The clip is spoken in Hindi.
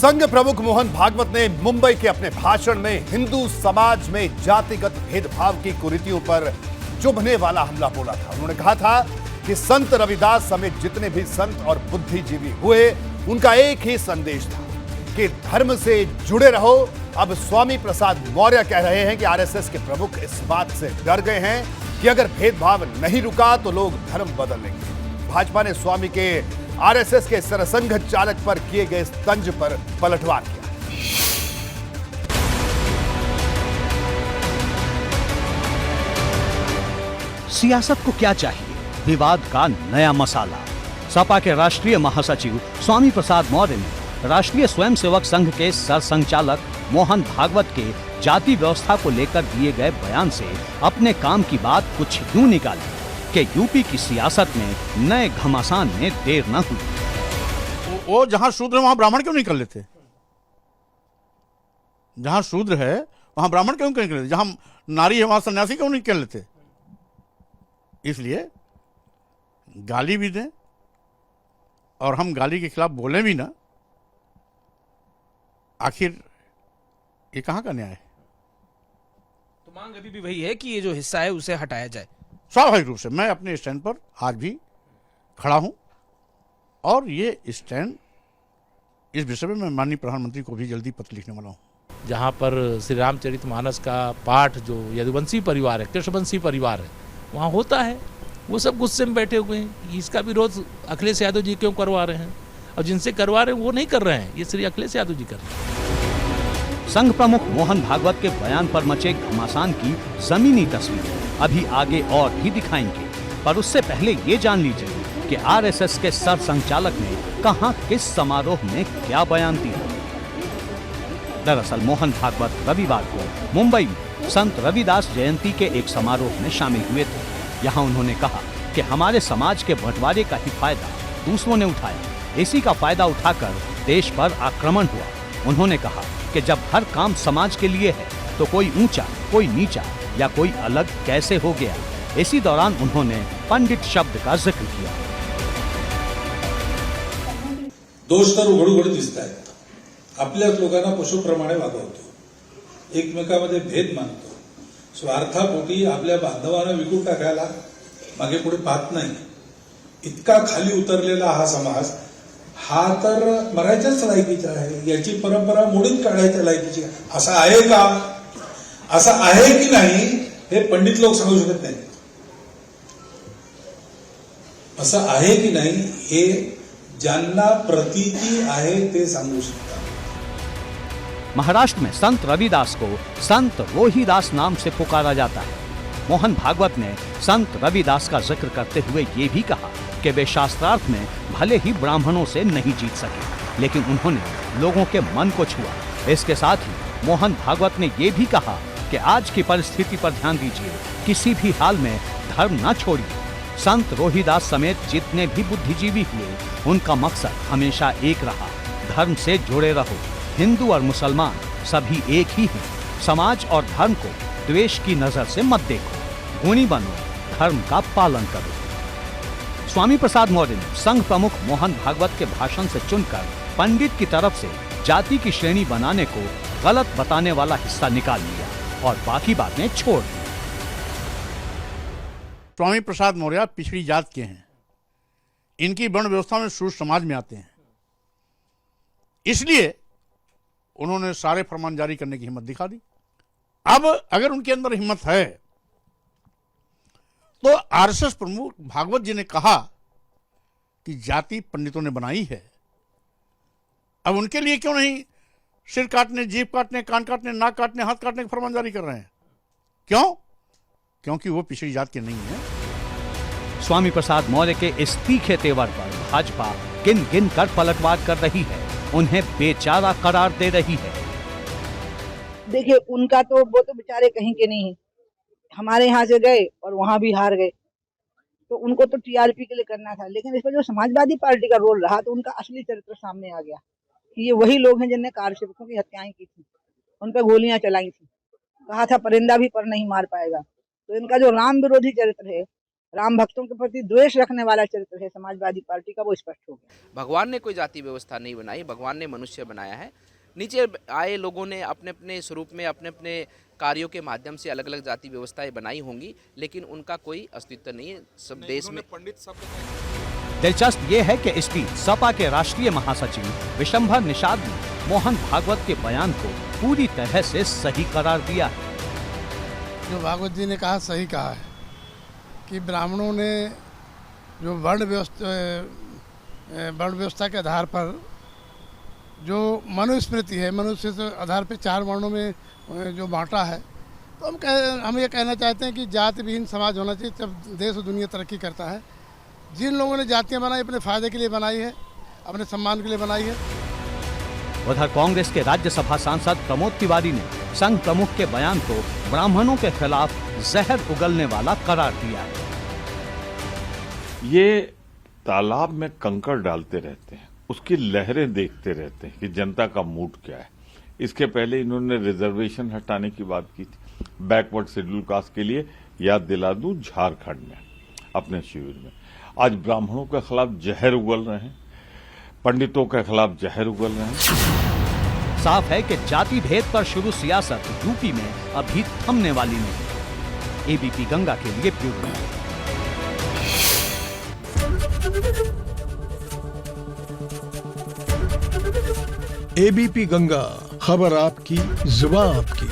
संघ प्रमुख मोहन भागवत ने मुंबई के अपने भाषण में हिंदू समाज में जातिगत भेदभाव की कुरीतियों पर चुभने वाला हमला बोला था। उन्होंने कहा था कि संत रविदास समेत जितने भी संत और बुद्धिजीवी हुए, उनका एक ही संदेश था कि धर्म से जुड़े रहो। अब स्वामी प्रसाद मौर्य कह रहे हैं कि आरएसएस के प्रमुख इस बात से डर गए हैं कि अगर भेदभाव नहीं रुका तो लोग धर्म बदल लेंगे। भाजपा ने स्वामी के आरएसएस के सरसंघ चालक पर किए गए तंज पर पलटवार किया। सियासत को क्या चाहिए? विवाद का नया मसाला। सपा के राष्ट्रीय महासचिव स्वामी प्रसाद मौर्य ने राष्ट्रीय स्वयंसेवक संघ के सरसंघचालक मोहन भागवत के जाति व्यवस्था को लेकर दिए गए बयान से अपने काम की बात कुछ यूं निकाली कि यूपी की सियासत में नए घमासान में देर न हुई। वो जहां शूद्र है वहां ब्राह्मण क्यों नहीं कर लेते? जहां शूद्र है वहां ब्राह्मण क्यों नहीं कर लेते? जहां नारी है वहां सन्यासी क्यों नहीं कर लेते? इसलिए गाली भी दें और हम गाली के खिलाफ बोले भी ना, आखिर ये कहां का न्याय है? तो मांग अभी भी वही है कि ये जो हिस्सा है उसे हटाया जाए। स्वाभाविक रूप से मैं अपने स्टैंड पर आज भी खड़ा हूं और ये स्टैंड इस विषय में मैं माननीय प्रधानमंत्री को भी जल्दी पत्र लिखने वाला हूं। जहाँ पर श्री रामचरितमानस का पाठ जो यदुवंशी परिवार है, कृष्णवंशी परिवार है, वहाँ होता है, वो सब गुस्से में बैठे हुए हैं। इसका विरोध अखिलेश यादव जी क्यों करवा रहे हैं? और जिनसे करवा रहे हैं वो नहीं कर रहे हैं, ये श्री अखिलेश यादव जी कर रहे हैं। संघ प्रमुख मोहन भागवत के बयान पर मचे घमासान की जमीनी तस्वीर अभी आगे और भी दिखाएंगे, पर उससे पहले ये जान लीजिए कि आरएसएस के सरसंघचालक ने कहां किस समारोह में क्या बयान दिया। दरअसल मोहन भागवत रविवार को मुंबई में संत रविदास जयंती के एक समारोह में शामिल हुए थे। यहां उन्होंने कहा कि हमारे समाज के बंटवारे का ही फायदा दूसरों ने उठाया, इसी का फायदा उठाकर देश पर आक्रमण हुआ। उन्होंने कहा कि जब हर काम समाज के लिए है तो कोई ऊंचा, कोई नीचा या कोई अलग कैसे हो गया। इसी दौरान उन्होंने पंडित शब्द का जिक्र किया। दोष तर उघड उघड दिसत आहेत। आपल्याच लोकांना पशुप्रमाणे वागवतो, एकमेकांमध्ये भेद मानतो, स्वार्थापोटी आपल्या बांधवांना विकून टाकायला मागे पुढे पाहत नाही। इतका खाली उतरलेला हा समाज हा तर मरायच्याच लायकीचा आहे। याची परंपरा मोडीत काढायच्या लायकीची असं आहे का? असं आहे की नाही हे पंडित लोक सांगू शकत नाही। असं आहे की नाही हे ज्यांना प्रतीती आहे ते सांगू शकतात। महाराष्ट्र में संत रविदास को संत रोहिदास नाम से पुकारा जाता है। मोहन भागवत ने संत रविदास का जिक्र करते हुए ये भी कहा कि वे शास्त्रार्थ में भले ही ब्राह्मणों से नहीं जीत सके, लेकिन उन्होंने लोगों के मन को छुआ। इसके साथ ही मोहन भागवत ने ये भी कहा कि आज की परिस्थिति पर ध्यान दीजिए, किसी भी हाल में धर्म न छोड़िए। संत रोहिदास समेत जितने भी बुद्धिजीवी हुए, उनका मकसद हमेशा एक रहा, धर्म से जुड़े रहो। हिंदू और मुसलमान सभी एक ही हैं। समाज और धर्म को द्वेष की नजर से मत देखो, गुणी बनो, धर्म का पालन करो। स्वामी प्रसाद मौर्य ने संघ प्रमुख मोहन भागवत के भाषण से चुनकर पंडित की तरफ से जाति की श्रेणी बनाने को गलत बताने वाला हिस्सा निकाल लिया और बाकी बातें छोड़ दी। स्वामी प्रसाद मौर्य पिछड़ी जात के हैं, इनकी वर्ण व्यवस्था में शूद्र समाज में आते हैं, इसलिए उन्होंने सारे फरमान जारी करने की हिम्मत दिखा दी। अब अगर उनके अंदर हिम्मत है तो आरएसएस प्रमुख भागवत जी ने कहा कि जाति पंडितों ने बनाई है, अब उनके लिए क्यों नहीं सिर काटने, जीभ काटने, कान काटने, नाक काटने, हाथ काटने का फरमान जारी कर रहे हैं? क्यों? क्योंकि वो पिछड़ी जात के नहीं है। स्वामी प्रसाद मौर्य के इस तीखे तेवर पर भाजपा गिन गिन कर पलटवार कर रही है, उन्हें बेचारा करार दे रही है। देखिए, उनका तो वो तो बेचारे कहीं के नहीं है। हमारे यहाँ से गए और वहां भी हार गए, तो उनको तो टीआरपी के लिए करना था। लेकिन इसमें जो समाजवादी पार्टी का रोल रहा तो उनका असली चरित्र सामने आ गया कि ये वही लोग हैं जिनने कार्यसेवकों की हत्याएं की थी, उन पर गोलियां चलाई थी, कहा था परिंदा भी पर नहीं मार पाएगा। तो इनका जो राम विरोधी चरित्र है राम भक्तों के प्रति द्वेष रखने वाला चरित्र है समाजवादी पार्टी का, वो स्पष्ट हो गया। भगवान ने कोई जाति व्यवस्था नहीं बनाई, भगवान ने मनुष्य बनाया है। नीचे आए लोगों ने अपने अपने स्वरूप में अपने अपने कार्यों के माध्यम से अलग अलग जाति व्यवस्थाएं बनाई होंगी, लेकिन उनका कोई अस्तित्व नहीं है सब देश में। दिलचस्प ये है कि इस बीच सपा के राष्ट्रीय महासचिव विशंभर निषाद ने मोहन भागवत के बयान को पूरी तरह से सही करार दिया है। जो भागवत जी ने कहा सही कहा है कि ब्राह्मणों ने जो वर्ण व्यवस्था के आधार पर जो मनुस्मृति है, मनुष्य के आधार पर 4 वर्णों में जो बांटा है, तो हम ये कहना चाहते हैं कि जाति विहीन समाज होना चाहिए, तब देश और दुनिया तरक्की करता है। जिन लोगों ने जातियाँ बनाई अपने फायदे के लिए बनाई है, अपने सम्मान के लिए बनाई है। उधर कांग्रेस के राज्यसभा सांसद प्रमोद तिवारी ने संघ प्रमुख के बयान को ब्राह्मणों के खिलाफ जहर उगलने वाला करार दिया है। ये तालाब में कंकड़ डालते रहते हैं, उसकी लहरें देखते रहते हैं कि जनता का मूड क्या है। इसके पहले इन्होंने रिजर्वेशन हटाने की बात की थी बैकवर्ड शेड्यूल कास्ट के लिए, याद दिला दूं, झारखंड में अपने शिविर में। आज ब्राह्मणों के खिलाफ जहर उगल रहे हैं, पंडितों के खिलाफ जहर उगल रहे हैं। साफ है कि जाति भेद पर शुरू सियासत यूपी में अभी थमने वाली नहीं। एबीपी गंगा के लिए ब्यूरो रिपोर्ट। एबीपी गंगा, खबर आपकी, जुबान आपकी।